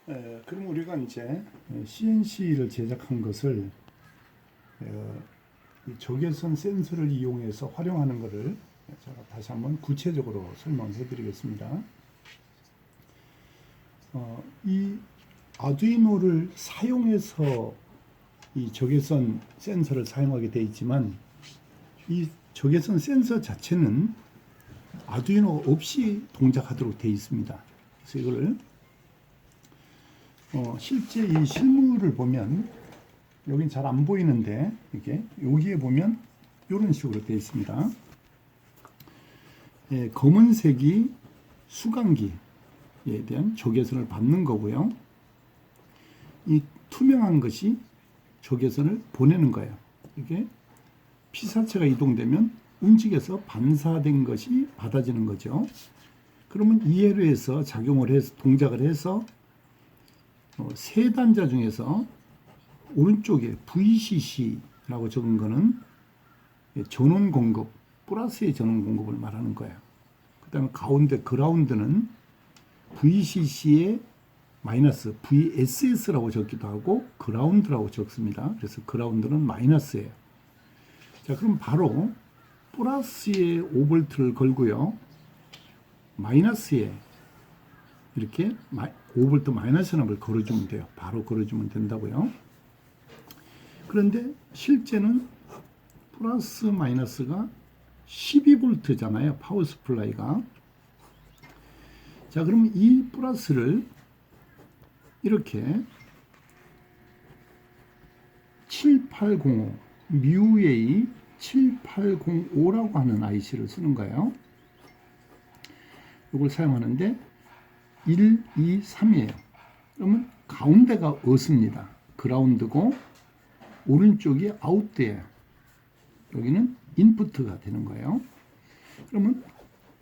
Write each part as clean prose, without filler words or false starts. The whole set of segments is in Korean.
그럼 우리가 이제 CNC를 제작한 것을 이 적외선 센서를 이용해서 활용하는 것을 제가 다시 한번 구체적으로 설명해 드리겠습니다. 이 아두이노를 사용해서 이 적외선 센서를 사용하게 되어 있지만 이 적외선 센서 자체는 아두이노 없이 동작하도록 되어 있습니다. 그래서 이거를 실제 이 실물을 보면 여긴 잘 안 보이는데 이게 여기에 보면 이런 식으로 되어 있습니다. 검은색이 수광기에 대한 적외선을 받는 거고요. 이 투명한 것이 적외선을 보내는 거예요. 이게 피사체가 이동되면 움직여서 반사된 것이 받아지는 거죠. 그러면 이해로 해서 작용을 해서 동작을 해서 세 단자 중에서 오른쪽에 VCC라고 적은 거는 전원 공급, 플러스의 전원 공급을 말하는 거예요. 그 다음에 가운데 그라운드는 VCC의 마이너스 VSS라고 적기도 하고 그라운드라고 적습니다. 그래서 그라운드는 마이너스예요. 자, 그럼 바로 플러스에 5V를 걸고요. 마이너스에 이렇게 5V 마이너스 납을 걸어주면 돼요. 바로 걸어주면 된다고요. 그런데 실제는 플러스 마이너스가 12V잖아요. 파워 스플라이가. 자, 그럼 이 플러스를 이렇게 7805 MUA 7805라고 하는 IC를 쓰는 거예요. 이걸 사용하는데 1, 2, 3이에요. 그러면 가운데가 어습니다. 그라운드고 오른쪽이 아웃돼요. 여기는 인풋가 되는 거예요. 그러면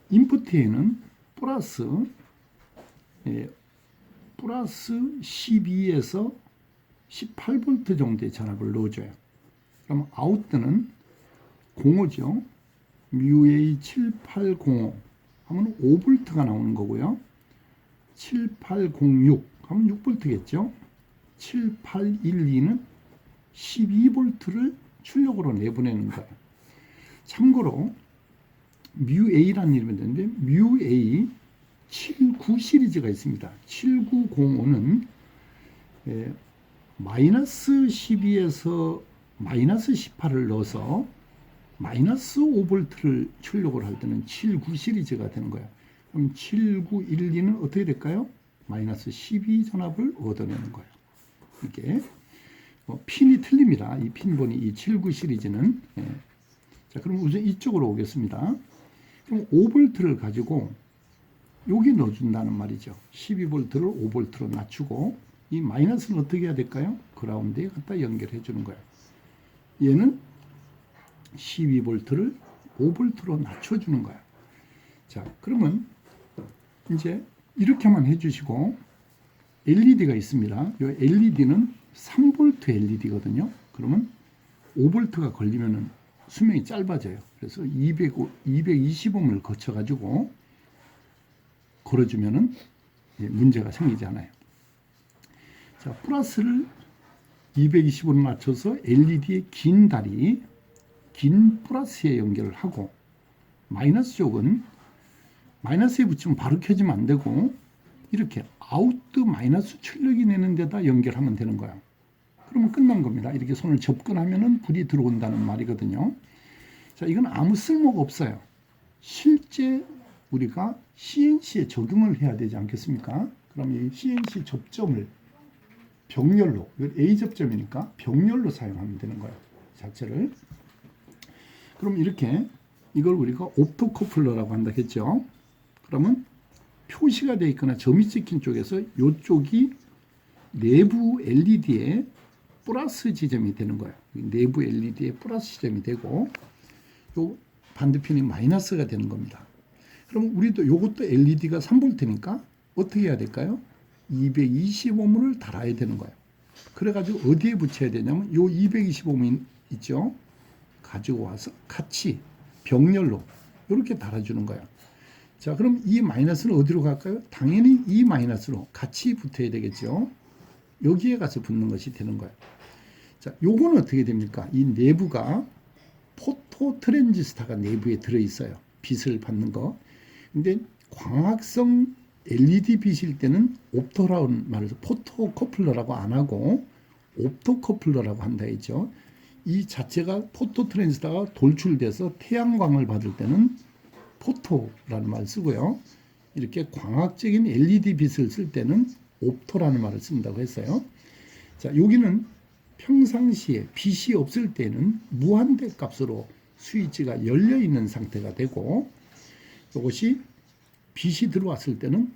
인풋에는 플러스 12에서 18V 정도의 전압을 넣어줘요. 그럼 아웃드는 05죠. MUA 7805 하면 5V가 나오는 거고요. 7806 하면 6V겠죠. 7812는 12V를 출력으로 내보내는 거예요. 참고로 MUA라는 이름이 있는데 MUA 79 시리즈가 있습니다. 7905는 마이너스 12에서 마이너스 18을 넣어서 마이너스 5V를 출력을 할 때는 79 시리즈가 되는 거예요. 그럼 7912는 어떻게 될까요? 마이너스 12 전압을 얻어내는 거예요. 이게 핀이 틀립니다. 이 핀번이 이 79 시리즈는. 자, 그럼 우선 이쪽으로 오겠습니다. 그럼 5V를 가지고 여기 넣어준다는 말이죠. 12V를 5V로 낮추고 이 마이너스는 어떻게 해야 될까요? 그라운드에 갖다 연결해 주는 거예요. 얘는 12V를 5V로 낮춰주는 거예요. 자, 그러면 이제 이렇게만 해주시고 LED가 있습니다. 이 LED는 3V LED거든요. 그러면 5V가 걸리면은 수명이 짧아져요. 그래서 220ohm을 거쳐가지고 걸어주면은 문제가 생기지 않아요. 자, 플러스를 225로 맞춰서 LED의 긴 다리, 긴 플러스에 연결을 하고 마이너스 쪽은 마이너스에 붙이면 바로 켜지면 안 되고 이렇게 아웃드 마이너스 출력이 내는 데다 연결하면 되는 거야. 그러면 끝난 겁니다. 이렇게 손을 접근하면은 불이 들어온다는 말이거든요. 자, 이건 아무 쓸모가 없어요. 실제 우리가 CNC에 적용을 해야 되지 않겠습니까? 그럼 이 CNC 접점을 병렬로, 이건 A 접점이니까 병렬로 사용하면 되는 거예요. 자체를. 그럼 이렇게 이걸 우리가 옵토커플러라고 한다 했죠. 그러면 표시가 되어 있거나 점이 찍힌 쪽에서 이쪽이 내부 LED의 플러스 지점이 되는 거예요. 내부 LED의 플러스 지점이 되고 요 반대편이 마이너스가 되는 겁니다. 그럼 우리도 요것도 LED가 3V니까 어떻게 해야 될까요? 225ohm을 달아야 되는 거예요. 그래가지고 어디에 붙여야 되냐면 요 225ohm 있죠? 가지고 와서 같이 병렬로 이렇게 달아주는 거예요. 자, 그럼 이 마이너스는 어디로 갈까요? 당연히 이 마이너스로 같이 붙어야 되겠죠. 여기에 가서 붙는 것이 되는 거예요. 자, 요거는 어떻게 됩니까? 이 내부가 포토 트랜지스타가 내부에 들어있어요. 빛을 받는 거. 근데 광학성 LED 빛일 때는 옵토라는 말을 포토 커플러라고 안 하고 옵토 커플러라고 한다 했죠. 이 자체가 포토 트랜지스타가 돌출돼서 태양광을 받을 때는 포토라는 말을 쓰고요. 이렇게 광학적인 LED 빛을 쓸 때는 옵토라는 말을 쓴다고 했어요. 자, 여기는 평상시에 빛이 없을 때는 무한대 값으로 스위치가 열려 있는 상태가 되고, 이것이 빛이 들어왔을 때는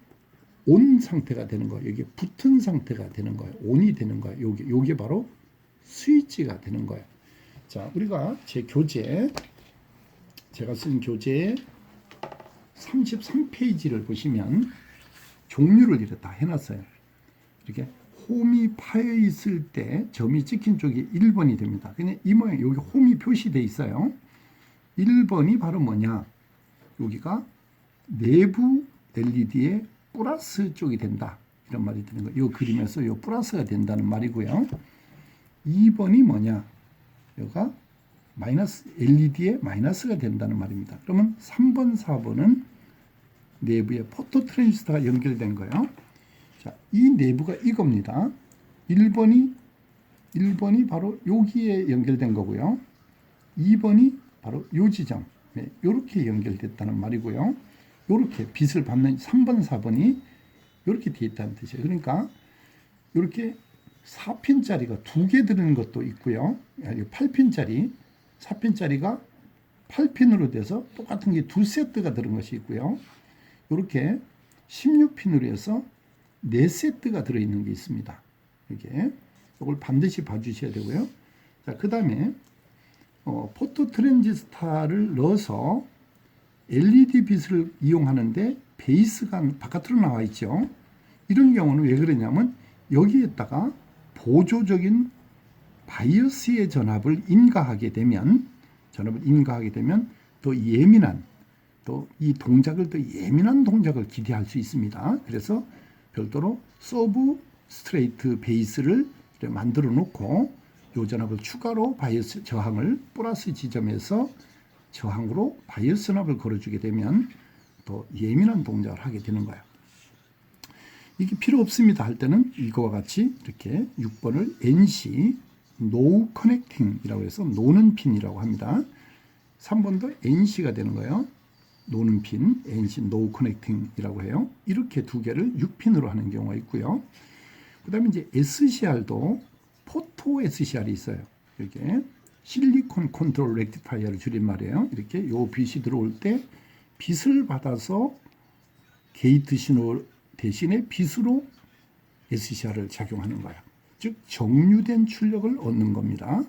온 상태가 되는 거예요. 여기 붙은 상태가 되는 거예요. 온이 되는 거예요. 요게 바로 스위치가 되는 거예요. 자, 우리가 제가 쓴 교재 33페이지를 보시면 종류를 이렇게 다 해놨어요. 이렇게 홈이 파여 있을 때 점이 찍힌 쪽이 1번이 됩니다. 그냥 이 모양, 여기 홈이 표시되어 있어요. 1번이 바로 뭐냐? 여기가 내부 LED의 플러스 쪽이 된다. 이런 말이 되는 거예요. 이 그림에서 이 플러스가 된다는 말이고요. 2번이 뭐냐? 여기가 마이너스, LED의 마이너스가 된다는 말입니다. 그러면 3번, 4번은 내부에 포토 트랜지스터가 연결된 거예요. 자, 이 내부가 이겁니다. 1번이 바로 여기에 연결된 거고요. 2번이 바로 요 지점, 이렇게 연결됐다는 말이고요. 이렇게 빛을 받는 3번, 4번이 이렇게 되어 있다는 뜻이에요. 그러니까 이렇게 4핀짜리가 2개 들은 것도 있고요. 8핀짜리, 4핀짜리가 8핀으로 돼서 똑같은 게 2세트가 들은 것이 있고요. 이렇게 16핀으로 해서 4세트가 들어있는 게 있습니다. 이게 이걸 반드시 봐주셔야 되고요. 자, 그 다음에 포토 트랜지스타를 넣어서 LED 빛을 이용하는데 베이스가 바깥으로 나와 있죠. 이런 경우는 왜 그러냐면 여기에다가 보조적인 바이어스의 전압을 인가하게 되면 더 예민한, 또 이 동작을 더 예민한 동작을 기대할 수 있습니다. 그래서 별도로 서브 스트레이트 베이스를 만들어 놓고 요 전압을 추가로 바이어스 저항을 플러스 지점에서 저항으로 바이어스 전압을 걸어주게 되면 더 예민한 동작을 하게 되는 거예요. 이게 필요 없습니다 할 때는 이거와 같이 이렇게 6번을 NC No Connecting이라고 해서 노는 핀이라고 합니다. 3번도 NC가 되는 거예요. 노는 핀, NC No Connecting이라고 해요. 이렇게 두 개를 6핀으로 하는 경우가 있고요. 그 다음에 이제 SCR도 포토 SCR이 있어요. 이렇게 실리콘 컨트롤 렉티파이어를 줄인 말이에요. 이렇게 요 빛이 들어올 때 빛을 받아서 게이트 신호 대신에 빛으로 SCR을 작용하는 거예요. 즉 정류된 출력을 얻는 겁니다.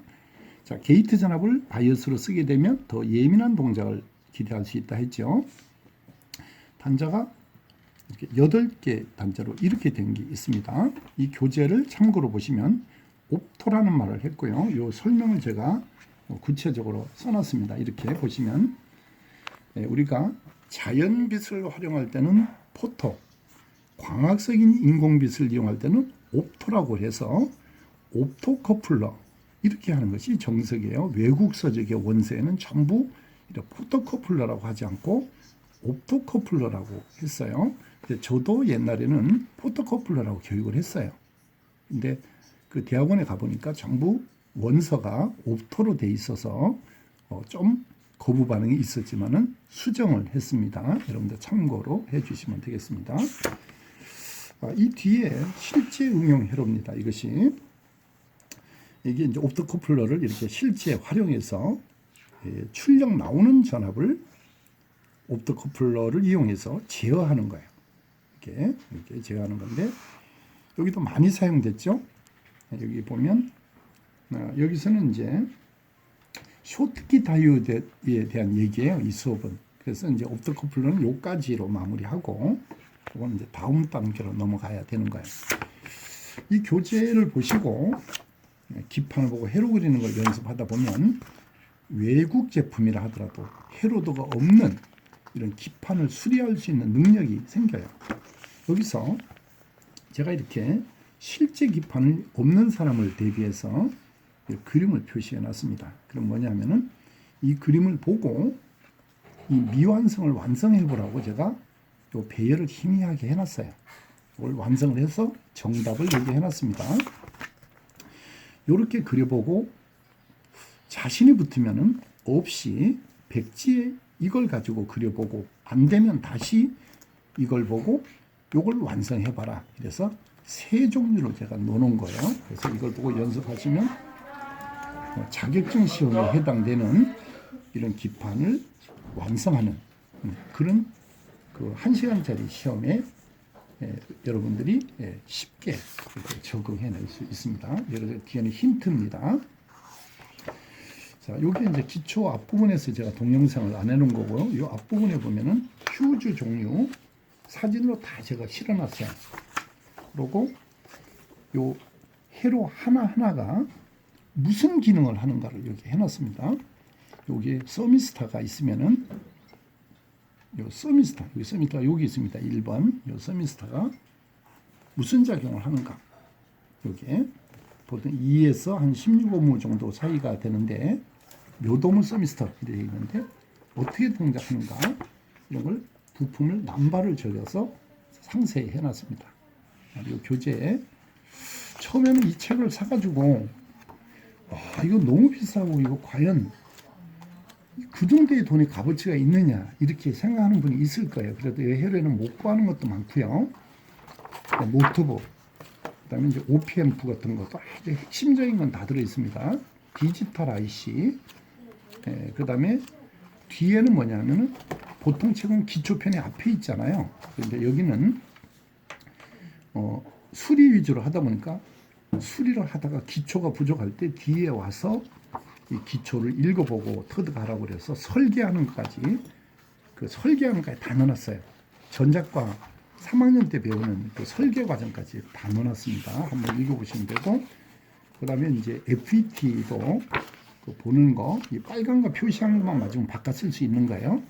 자, 게이트 전압을 바이어스로 쓰게 되면 더 예민한 동작을 기대할 수 있다 했죠. 단자가 이렇게 8개 단자로 이렇게 된 게 있습니다. 이 교재를 참고로 보시면 옵토라는 말을 했고요. 이 설명을 제가 구체적으로 써놨습니다. 이렇게 보시면 우리가 자연빛을 활용할 때는 포토, 광학적인 인공빛을 이용할 때는 옵토라고 해서 옵토 커플러 이렇게 하는 것이 정석이에요. 외국 서적의 원서에는 전부 포토 커플러라고 하지 않고 옵토 커플러라고 했어요. 근데 저도 옛날에는 포토 커플러라고 교육을 했어요. 근데 그 대학원에 가보니까 전부 원서가 옵토로 돼 있어서 좀 거부 반응이 있었지만은 수정을 했습니다. 여러분들 참고로 해주시면 되겠습니다. 이 뒤에 실제 응용 회로입니다. 이게 이제 옵토 커플러를 이렇게 실제 활용해서 출력 나오는 전압을 옵토 커플러를 이용해서 제어하는 거예요. 이렇게 제어하는 건데 여기도 많이 사용됐죠. 여기 보면 여기서는 이제 쇼트키 다이오드에 대한 얘기예요. 이 수업은. 그래서 이제 옵토 커플러는 요까지로 마무리하고 그건 이제 다음 단계로 넘어가야 되는 거예요. 이 교재를 보시고 기판을 보고 회로 그리는 걸 연습하다 보면 외국 제품이라 하더라도 회로도가 없는 이런 기판을 수리할 수 있는 능력이 생겨요. 여기서 제가 이렇게 실제 기판이 없는 사람을 대비해서 그림을 표시해 놨습니다. 그럼 뭐냐면은 이 그림을 보고 이 미완성을 완성해 보라고 제가 요 배열을 희미하게 해놨어요. 이걸 완성을 해서 정답을 여기 해놨습니다. 이렇게 그려보고 자신이 붙으면은 없이 백지에 이걸 가지고 그려보고 안 되면 다시 이걸 보고 이걸 완성해봐라. 그래서 세 종류로 제가 놓은 거예요. 그래서 이걸 보고 연습하시면 자격증 시험에 해당되는 이런 기판을 완성하는 그런 그 1시간짜리 시험에 여러분들이 쉽게 적응해낼 수 있습니다. 여러분 뒤에는 힌트입니다. 자, 여기 이제 기초 앞부분에서 제가 동영상을 안 해놓은 거고요. 이 앞부분에 보면은 휴즈 종류 사진으로 다 제가 실어놨어요. 그리고 요 회로 하나하나가 무슨 기능을 하는가를 여기 해놨습니다. 여기 서미스타가 있으면은 요 서미스타, 여기 서미스타가 여기 있습니다. 1번 요 서미스타가 무슨 작용을 하는가. 여기에 보통 2에서 한 16오무 정도 사이가 되는데 묘도물 서미스터 이렇게 있는데 어떻게 동작하는가 이런 걸 부품을 남발을 적여서 상세히 해놨습니다. 이 교재에 처음에는 이 책을 사가지고 이거 너무 비싸고 이거 과연 그 정도의 돈의 값어치가 있느냐 이렇게 생각하는 분이 있을 거예요. 그래도 해외에는 못 구하는 것도 많고요. 노트북, 그다음에 이제 OPMF 같은 것도 아주 핵심적인 건 다 들어 있습니다. 디지털 IC, 그다음에 뒤에는 뭐냐면은 보통 책은 기초편이 앞에 있잖아요. 그런데 여기는 수리 위주로 하다 보니까 수리를 하다가 기초가 부족할 때 뒤에 와서 이 기초를 읽어보고 터득하라고 그래서 설계하는 것까지 그 설계하는 것까지 다 넣어놨어요. 전작과 3학년 때 배우는 그 설계 과정까지 다 넣어놨습니다. 한번 읽어보시면 되고 그 다음에 이제 FET도 그 보는 거, 이 빨간 거 표시한 것만 맞으면 바꿔 쓸 수 있는 거예요.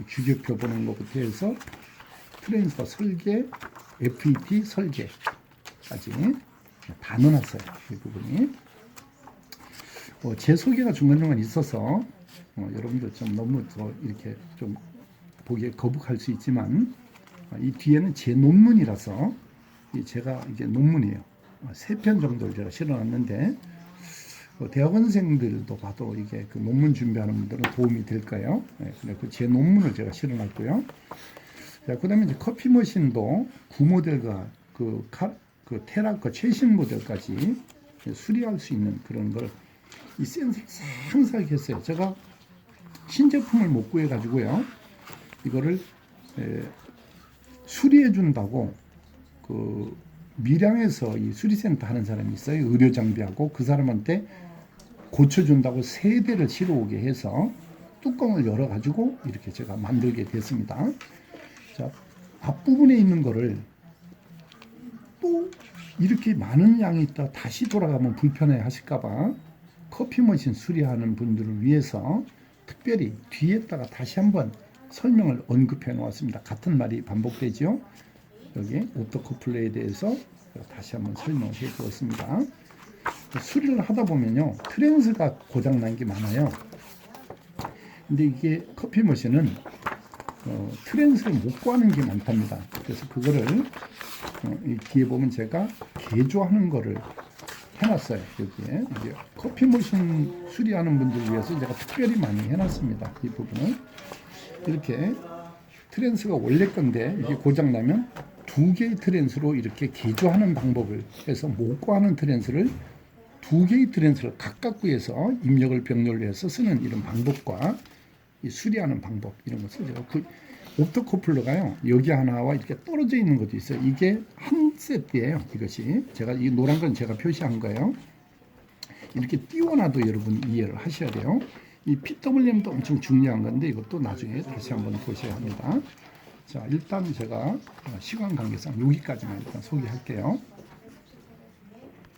규격표 보는 것부터 해서 트랜스퍼 설계, FET 설계까지 다 넣어놨어요. 이 부분이. 제 소개가 중간중간 있어서 여러분들 좀 너무 더 이렇게 좀 보기에 거북할 수 있지만 이 뒤에는 제 논문이라서 제가 이게 논문이에요. 3편 정도를 제가 실어놨는데 대학원생들도 봐도 이게 그 논문 준비하는 분들은 도움이 될 거예요. 그래서 제 논문을 제가 실어놨고요. 자, 그다음에 이제 커피 머신도 구모델과 그 테라과 최신 모델까지 수리할 수 있는 그런 걸 이 센서를 상세하게 했어요. 제가 신제품을 못 구해가지고요. 이거를 수리해 준다고 그 밀양에서 이 수리센터 하는 사람이 있어요. 의료 장비하고 그 사람한테 고쳐준다고 3대를 실어오게 해서 뚜껑을 열어가지고 이렇게 제가 만들게 됐습니다. 자, 앞부분에 있는 거를 또 이렇게 많은 양이 있다 다시 돌아가면 불편해 하실까봐 커피 머신 수리하는 분들을 위해서 특별히 뒤에다가 다시 한번 설명을 언급해 놓았습니다. 같은 말이 반복되죠. 여기 오토커플러에 대해서 다시 한번 설명을 해 주었습니다. 수리를 하다 보면요, 트랜스가 고장 난 게 많아요. 근데 이게 커피 머신은 트랜스를 못 구하는 게 많답니다. 그래서 그거를 이 뒤에 보면 제가 개조하는 거를 해놨어요. 여기에 이제 커피 머신 수리하는 분들 위해서 제가 특별히 많이 해놨습니다. 이 부분을 이렇게 트랜스가 원래 건데 이게 고장 나면 2개의 트랜스로 이렇게 개조하는 방법을 해서 못 구하는 트랜스를 2개의 트랜스를 각각 구해서 입력을 병렬로 해서 쓰는 이런 방법과 이 수리하는 방법 이런 것을 제가 옵토커플러가요 여기 하나와 이렇게 떨어져 있는 것도 있어요. 이게 한 세트예요. 이것이 제가 이 노란 건 제가 표시한 거예요. 이렇게 띄워놔도 여러분 이해를 하셔야 돼요. 이 PWM도 엄청 중요한 건데 이것도 나중에 다시 한번 보셔야 합니다. 자, 일단 제가 시간 관계상 여기까지만 일단 소개할게요.